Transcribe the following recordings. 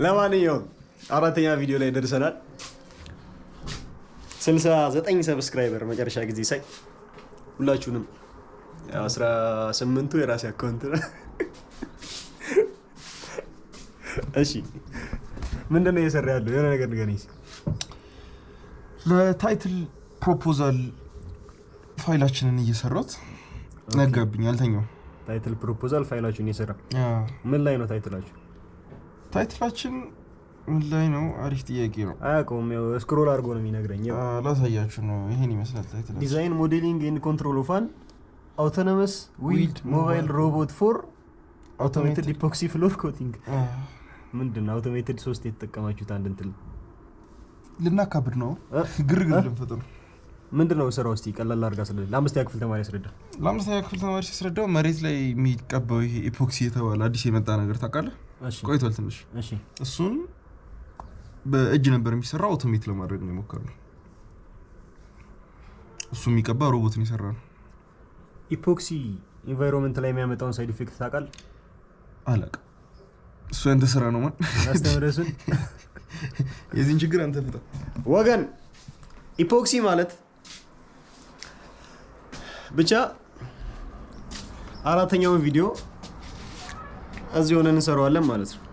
ለማንኛውም አራተኛ ቪዲዮ ላይ ደርሰናል 69 ሰብስክራይበር መጨረሻ ጊዜ ሳይ ሁላችሁንም 18ቱ የራሴ አካውንት ነው እሺ ምንድነው እየሰራ ያለው የሆነ ነገር ንገረኝ ለታይትል ፕሮፖዛል ፋይላችንን እየሰራሁት ነገብኝ አልተኛው ታይትል ፕሮፖዛል ፋይላችንን እየሰራ ምን ላይ ነው ታይትላችን ምን ላይ ነው አሪፍ ጥያቄ ነው አያውቀውም ያው ስክሮል አድርጎ ነው የሚነግረኝ ላሳያችሁ ነው ይሄን ይመስላል ታይትላችን ዲዛይን ሞዴሊንግ ኤንድ ኮንትሮል ኦፍ አን አውቶኖመስ ዊልድ ሞባይል ሮቦት ፎር አውቶሜትድ ኢፖክሲ ፍሎር ኮቲንግ ምንድነው አውቶሜትድ 3 የተጠቀማችሁት አንድ እንትን ልናካብድ ነው ግርግር ልንፈጥር ምንድነው ስራው እስቲ ቀላል አድርጋ ስለለ ለአምስተኛ ክፍል ተማሪ ያስረዳው መሬት ላይ የሚቀባው ይሄ ኢፖክሲ የተባለ አዲስ የመጣ ነገር ታውቃለህ ቆይቷል ትንሽ እሺ እሱን በእጅ ነበር የሚሰራው አውቶሜት ለማድረግ ነው የሞከርነው እሱ የሚቀባ ሮቦትን ይሰራል ኢፖክሲ ኢንቫይሮንመንት ላይ የሚያመጣውን ሳይድ ኢፌክት ታውቃለህ አላውቅም እሱ አንተ ስራ ነው ማን አስተምረሱን የዚህን ችግር አንተ ፍታ ወገን ኢፖክሲ ማለት ብቻ አራተኛውን ቪዲዮ እዚህ ሆነን እንሰራዋለን ማለት ነው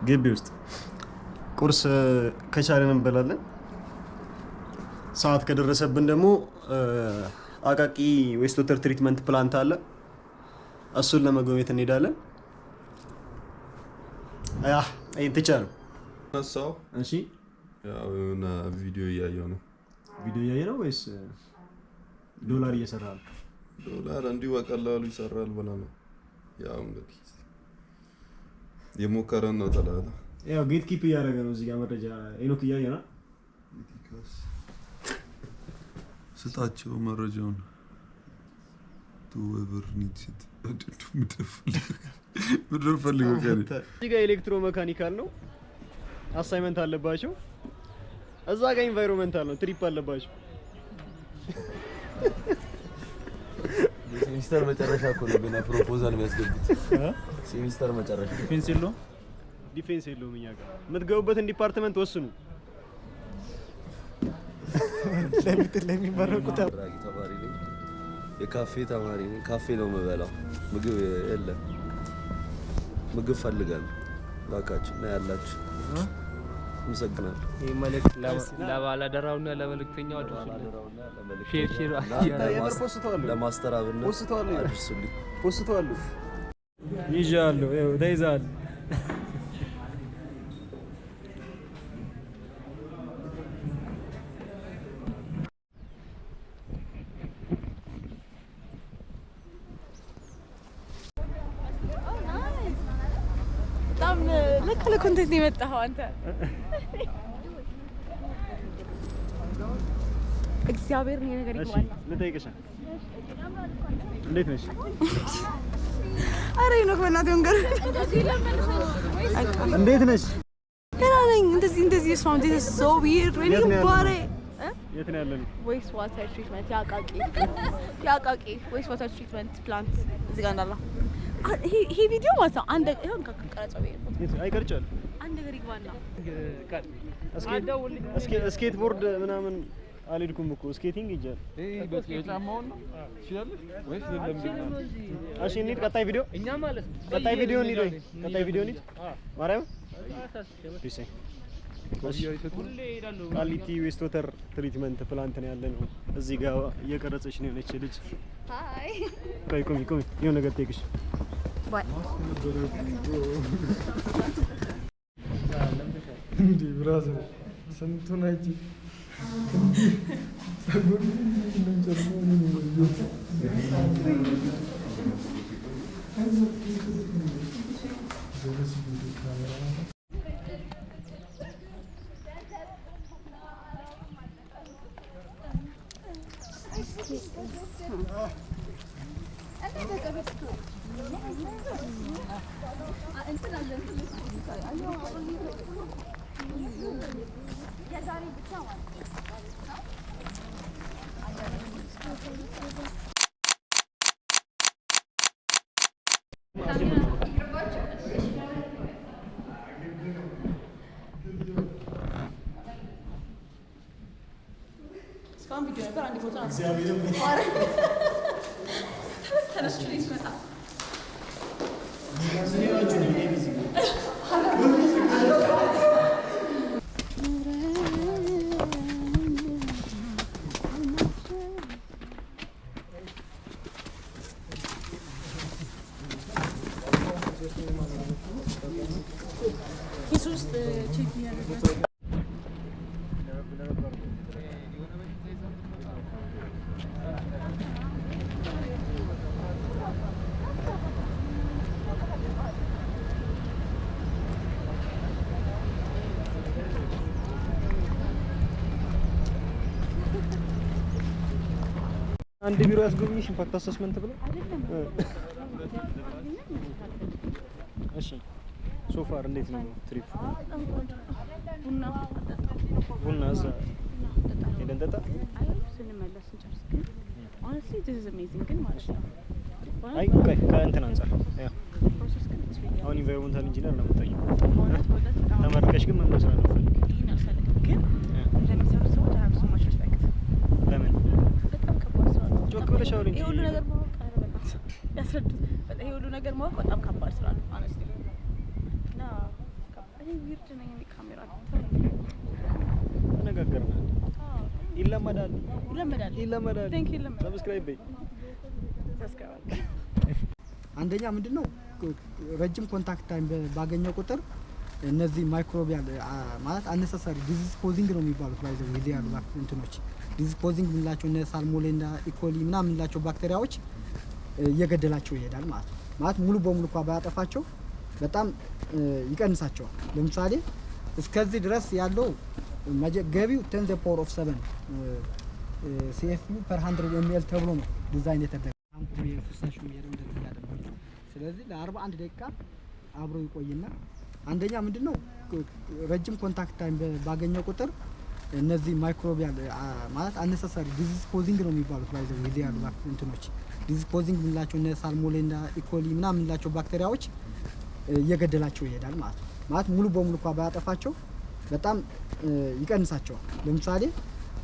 ግቢ ውስጥ ቁርስ ከቻለን እንበላለን ሰዓት ከደረሰብን ደግሞ አቃቂ ዌስት ወተር ትሪትመንት ፕላንት አለ እሱን ለመጎብኘት እንሄዳለን እንትቻለው ነሳው እሺ ያው እና ቪዲዮ ያያየው ነው ወይስ ዶላር እየሰራል ዶላር እንዲሁ በቀላሉ ይሰራል ብለና ያው እንግዲህ የሞከረን ነው ተላላ ያው ጌት ኪፕ ያደረገ ነው እዚህ ጋር መረጃ ኤኖክ ያያየና ስጣቸው መረጃውን whoever needs it ምድረፈልገው ከኔ እዚህ ጋር ኤሌክትሮ ሜካኒካል ነው አሳይመንት አለባቸው እዛ ጋር ኢንቫይሮንመንታል ነው ትሪፕ አለባቸው ሴሚስተር መጨረሻ እኮ ነው ገና ፕሮፖዛል የሚያስገቡት ሴሚስተር መጨረሻ ዲፌንስ የለውም እኛ ጋር የምትገቡበትን ዲፓርትመንት ወስኑ ለሚመረቁት ተማሪ ነኝ የካፌ ተማሪ ነኝ ካፌ ነው የምበላው ምግብ የለም ምግብ ፈልጋለሁ ባካችሁ ነው ያላችሁ እንሰግናለን ይሄ መልእክት ለባላደራውና ለመልእክተኛው አድርሱልኝ ሼር ለማስተር አብነት አድርሱልኝ ፖስቷል ይዣለሁ ይኸው ተይዛል ለከለ ኮንቴንት የመጣው አንተ እግዚአብሔር ነው ነገር ይባላል ልጠይቅሽ እንዴት ነሽ አሬ ነው በእናትህ እንገር እንዴት ነሽ ደህና ነኝ እንደዚህ ስማም this is so weird when you body የት ነው ያለነው waste water treatment ያቃቂ waste water treatment plant እዚህ ጋር እንዳላ ይሄ ቪዲዮ ማለት ነው አንድ ይሁን ከቀረጸው አይቀርጫል አንድ ነገር ይግባና ስኬት ቦርድ ምናምን አልሄድኩም እኮ ስኬቲንግ ይጃል በጫማውን ነው ይችላል ወይስ ለምንድነው እሺ እንሂድ ቀጣይ ቪዲዮ እኛ ማለት ነው ቀጣይ ቪዲዮ እንሂድ ማርያም ፒሲ ቃሊቲ ዌስት ወተር ትሪትመንት ፕላንት ነው ያለነው እዚህ ጋር እየቀረጸች ነው የሆነች ልጅ ሃይ ቆይ የሆነ ነገር ጠይቅሽ ባይ እንዴ ብራዘር ስንቱን አይጂ ሰጉን ምን ጀርመን ነው አንድ ቢሮ ያስጎብኝሽ ኢምፓክት አሰስመንት ብለው እሺ ሶፋር እንዴት ነው ትሪፕ ቡና እዛ ሄደን ጠጣ ስንመለስ እንጨርስ ግን honestly this is amazing ግን ማለት ነው አይ ከእንትን አንፃር ያ አሁን ኢንቫይሮንመንታል ኢንጂነር ነው የምትጠይው ተመርቀሽ ግን ምን መስራት ነው ፈልግ ይሄን አልፈልግም ግን ለሚሰሩ ሰው have so much respect ለምን በጣም ከባድ ስራ ነው ጮክ ብለሽ አውሪ እንጂ ይሄ ሁሉ ነገር ማወቅ አረበቃት ያስረዱት ይሄ ሁሉ ነገር ማወቅ በጣም ከባድ ስራ ነው honestly ና እኔ ዊርድ ነኝ ካሜራ ተነጋገርና ይለመዳል ቴንክ ዩ ሰብስክራይብ በይ አንደኛ ምንድነው ረጅም ኮንታክት ታይም ባገኘው ቁጥር እነዚህ ማይክሮቢያል ማለት አነሳሳሪ ዲዚዝ ኮዚንግ ነው የሚባሉት ባይዘው ይሄ ያሉ እንትኖች ዲዚዝ ኮዚንግ ምንላቸው እነ ሳልሞኔላ ኢኮሊ ምናምን ምንላቸው ባክቴሪያዎች እየገደላቸው ይሄዳል ማለት ሙሉ በሙሉ እንኳን ባያጠፋቸው በጣም ይቀንሳቸዋል። ለምሳሌ እስከዚህ ድረስ ያለው ገቢው 10 the power of 7 CFU per 100 ml ተብሎ ነው ዲዛይን የተደረገው። ታንኩ የፍሳሹ የሚሄደው እንደዚህ ያደርጋል። ስለዚህ ለ41 ደቂቃ አብሮ ይቆይና አንደኛ ምንድነው ረጅም ኮንታክት ታይም ባገኘው ቁጥር እነዚህ ማይክሮቢያል ማለት አነሳሳሪ ዲዚዝ ኮዚንግ ነው የሚባሉት ባይዘው ይሄ ያሉ እንትኖች ዲዚዝ ኮዚንግ ምንላቸው እነ ሳልሞኔላ ኢኮሊ ምናምን ምንላቸው ባክቴሪያዎች እየገደላቸው ይሄዳል ማለት ሙሉ በሙሉ እንኳን ባያጠፋቸው በጣም ይቀንሳቸዋል። ለምሳሌ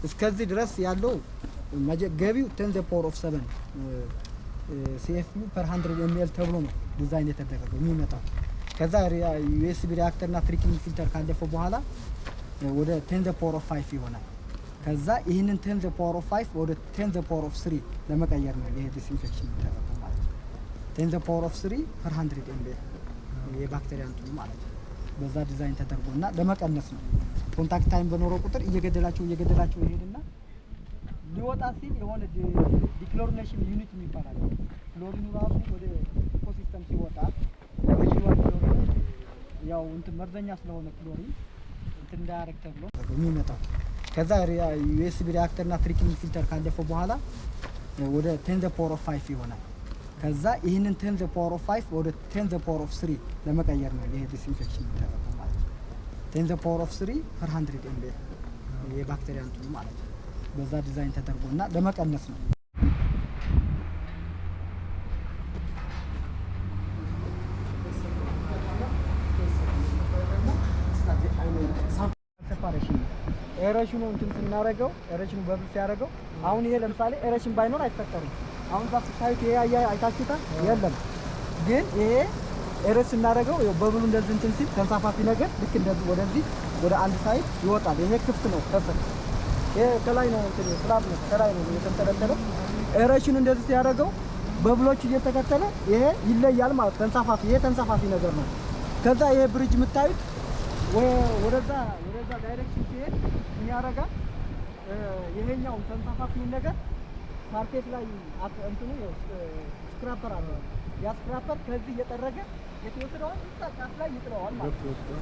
እስከዚህ ድረስ ያለው ገቢው 10 the power of 7 CFU per 100 ml ተብሎ ነው ዲዛይን የተደረገው የሚመጣው። ከዛ USB ሪአክተር እና ትሪክሊንግ ፊልተር ካለፈው በኋላ ወደ 10 the power of 5 ይሆናል። ከዛ ይሄንን 10 the power of 5 ወደ 10 the power of 3 ለመቀየር ነው ይሄ ዲስኢንፌክሽን የሚደረገው ማለት ነው። 10 the power of 3 per 100 ml የባክቴሪያ እንትኑ ማለት ነው። በዛ ዲዛይን ተደርጎና ለመቀነስ ነው። ኮንታክት ታይም በኖረው ቁጥር እየገደላቸው ይሄድና ሊወጣ ሲል የሆነ ዲክሎሪኔሽን ዩኒት የሚባል አለ። ክሎሪኑ ራሱ ወደ ኢኮሲስተም ሲወጣ ያው እንትን መርዘኛ ስለሆነ ክሎሪን እንትን እንዳያረግ ተብሎ የሚመጣው። ከዛ USB ሪአክተር እና ትሪክሊንግ ፊልተር ካለፈው በኋላ ወደ 10 the power of 5 ይሆናል። ከዛ ይሄንን 10 the power of 5 ወደ 10 the power of 3 ለመቀየር ነው ይሄ ዲስኢንፌክሽን የሚደረገው ማለት ነው። 10 the power of 3 per 100 ml የባክቴሪያ እንትኑ ማለት ነው። በዛ ዲዛይን ተደርጎና ለመቀነስ ነው። ኤሬሽኑ እንትን ስናረገው ኤሬሽኑ በብስ ሲያረገው አሁን ይሄ ለምሳሌ ኤሬሽን ባይኖር አይፈጠርም። አሁን ዛፍ ሳይት ይሄ አይታችሁታል የለም። ግን ይሄ ኤሬሽን ስናረገው በብሉ እንደዚህ እንትን ሲል ተንሳፋፊ ነገር ልክ እንደዚህ ወደዚህ ወደ አንድ ሳይት ይወጣል። ይሄ ክፍት ነው ከስር ይሄ ከላይ ነው እንትን ስላብ ነው ከላይ ነው የተንጠለጠለው። ኤሬሽኑ እንደዚህ ሲያረገው በብሎች እየተከተለ ይሄ ይለያል ማለት ተንሳፋፊ ይሄ ተንሳፋፊ ነገር ነው። ከዛ ይሄ ብሪጅ የምታዩት ወደዛ ዳይሬክሽን ሲሄድ የሚያረጋል ይሄኛው ተንሳፋፊ ነገር ማርኬት ላይ እንትኑ ስክራፐር አለ። ያ ስክራፐር ከዚህ እየጠረገ የተወሰደው ጫፍ ላይ ይጥለዋል ማለት ነው።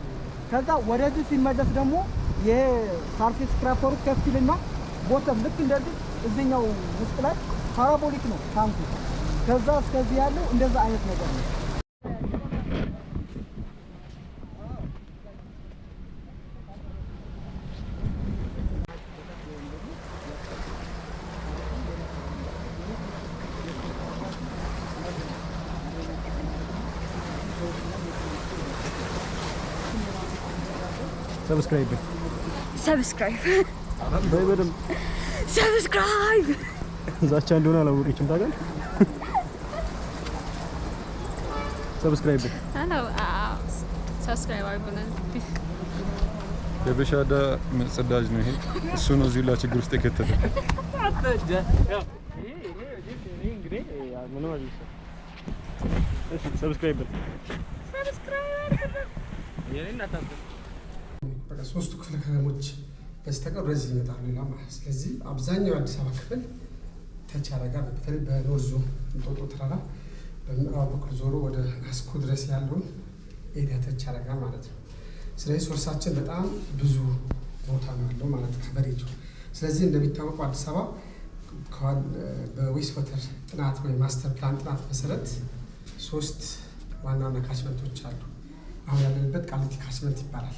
ከዛ ወደዚህ ሲመለስ ደግሞ ይሄ ሰርፌስ ስክራፐሩ ከፍልና ቦተም ልክ እንደዚህ እዚህኛው ውስጥ ላይ ፓራቦሊክ ነው ታንኩ። ከዛ እስከዚህ ያለው እንደዛ አይነት ነገር ነው። Subscribe. Subscribe. Bye, madam. Subscribe. ዛቻ እንደሆነ አላወቀችም ታውቃለህ። ሰብስክራይብ አድርጉናል። የበሻዳ መጸዳጅ ነው ይሄ። እሱ ነው እዚህ ሁላ ችግር ውስጥ የከተተ። ሰብስክራይብ ሶስቱ ክፍለ ከተሞች በስተቀር ወደዚህ ይመጣሉ ሌላ ማለት። ስለዚህ አብዛኛው የአዲስ አበባ ክፍል ተች ያደርጋል። በተለይ በኖርዝ ዞን እንጦጦ ተራራ በምዕራብ በኩል ዞሮ ወደ አስኮ ድረስ ያለውን ኤሪያ ተች ያደርጋል ማለት ነው። ስለዚህ ሶርሳችን በጣም ብዙ ቦታ ነው ያለው ማለት ከቨሬጁ። ስለዚህ እንደሚታወቀው አዲስ አበባ በዌስት ወተር ጥናት ወይም ማስተር ፕላን ጥናት መሰረት 3 ዋና ዋና ካችመንቶች አሉ። አሁን ያለንበት ቃሊቲ ካችመንት ይባላል።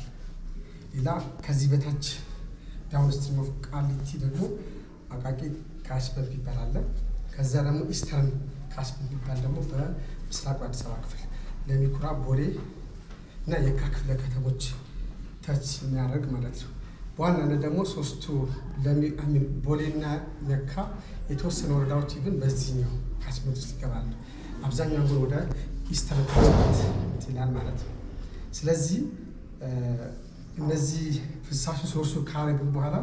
ሌላ ከዚህ በታች ዳውን ስትሪም ኦፍ ቃሊቲ ደግሞ አቃቂ ካችመንት ይባላል። ከዛ ደግሞ ኢስተርን ካችመንት ይባል ደግሞ በምስራቁ አዲስ አበባ ክፍል ለሚኩራ፣ ቦሌ እና የካ ክፍለ ከተሞች ተች የሚያደርግ ማለት ነው። በዋናነት ደግሞ 3ቱ ቦሌና የካ የተወሰኑ ወረዳዎች ግን በዚህኛው ካችመንት ውስጥ ይገባሉ። አብዛኛው ግን ወደ ኢስተርን ካችመንት ይላል ማለት ነው። ስለዚህ እነዚህ ፍሳሽ ሶርሱ ካረግ በኋላ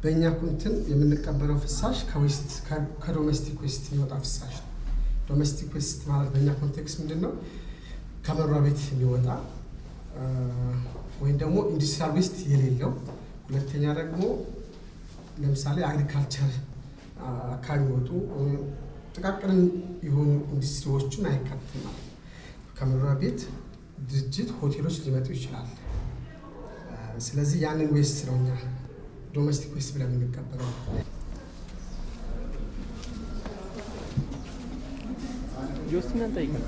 በእኛ ኩንትን የምንቀበለው ፍሳሽ ከዶሜስቲክ ዌስት የሚወጣ ፍሳሽ ነው። ዶሜስቲክ ዌስት ማለት በእኛ ኮንቴክስት ምንድን ነው? ከመኖሪያ ቤት የሚወጣ ወይም ደግሞ ኢንዱስትሪያል ዌስት የሌለው፣ ሁለተኛ ደግሞ ለምሳሌ አግሪካልቸር አካባቢ የሚወጡ ጥቃቅን የሆኑ ኢንዱስትሪዎችን አይካትትም ማለት ነው። ከመኖሪያ ቤት ድርጅት፣ ሆቴሎች ሊመጡ ይችላል። ስለዚህ ያንን ዌስት ነው እኛ ዶሜስቲክ ዌስት ብለን የምንቀበለው። ጆስቲናን ጠይቀን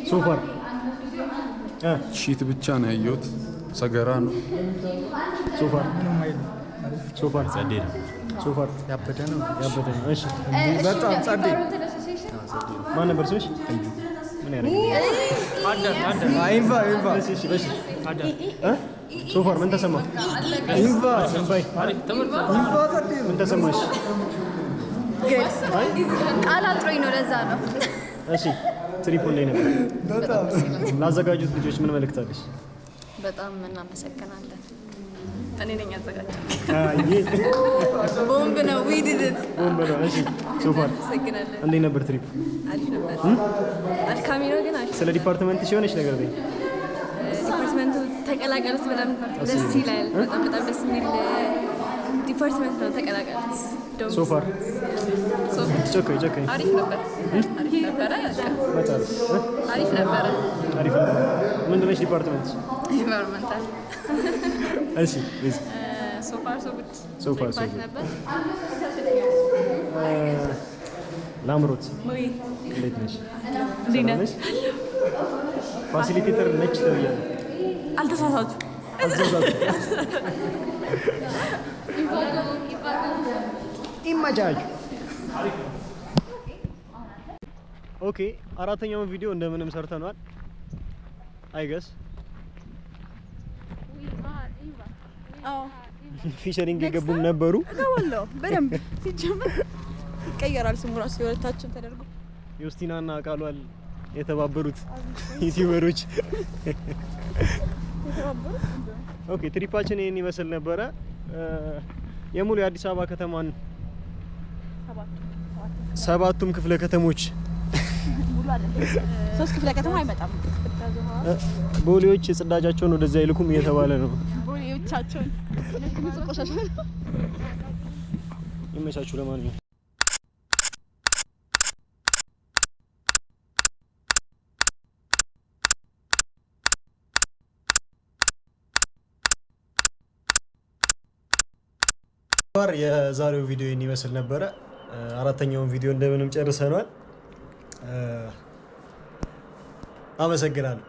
ሶፋር ሺት ብቻ ነው ያየሁት። ሰገራ ነው ሶፋር ጸዴ ነው። ሶፋር ያበደ ነው። እሺ በጣም ጸዴ። ማን ነበር ስምሽ? ምን ያደርጋል? ሶፋር ምን ተሰማ? ምን ተሰማሽ? ቃል አጥሮኝ ነው፣ ለዛ ነው። እሺ ትሪፖል ላይ ነበር። ላዘጋጁት ልጆች ምን መልእክት አለሽ? በጣም እናመሰግናለን። እኔ ነኝ ያዘጋጀው። ቦምብ ነው። ዊ ዲድ ኢት ቦምብ ነው። እሺ ሶፋር እንዴት ነበር ትሪፕ? አሪፍ ነበር። አድካሚ ነው ግን አሪፍ። ስለ ዲፓርትመንት ሲሆነች ነገር ላይ ዲፓርትመንቱ ተቀላቀሉት። በጣም ደስ ይላል። በጣም ደስ የሚል ዲፓርትመንት ነው። ተቀላቀሉት። ሶፋር ጮከይ አሪፍ ነበር። አሪፍ ነበረ። ምንድን ነች ዲፓርትመንት? ኢንቫይሮንመንታል። እሺ ሶፋር ሶ ጉድ ነበር። ላምሮት እንዴት ነሽ? ፋሲሊቴተር ነች ተብያለሁ። አልተሳሳቱ። ይመቻችሁ። ኦኬ፣ አራተኛውን ቪዲዮ እንደምንም ሰርተናል። አይገስ ፊቸሪንግ የገቡም ነበሩ። እገባለሁ በደንብ ሲጀምር ይቀየራል ስሙ ራሱ የሁለታችን ተደርጎ ዮስቲናና ቃሏል የተባበሩት ዩቲዩበሮች። ኦኬ፣ ትሪፓችን ይሄን ይመስል ነበረ። የሙሉ የአዲስ አበባ ከተማን ሰባቱም ክፍለ ከተሞች ሙሉ አይደለም፣ 3 ክፍለ ከተማ አይመጣም። ቦሌዎች ጽዳጃቸውን ወደዚያ ይልኩም እየተባለ ነው። ቦሌዎቻቸውን ቆሻሻ ይመቻችሁ። ለማንኛውም የዛሬው ቪዲዮ ይህን ይመስል ነበረ። አራተኛውን ቪዲዮ እንደምንም ጨርሰናል። አመሰግናለሁ።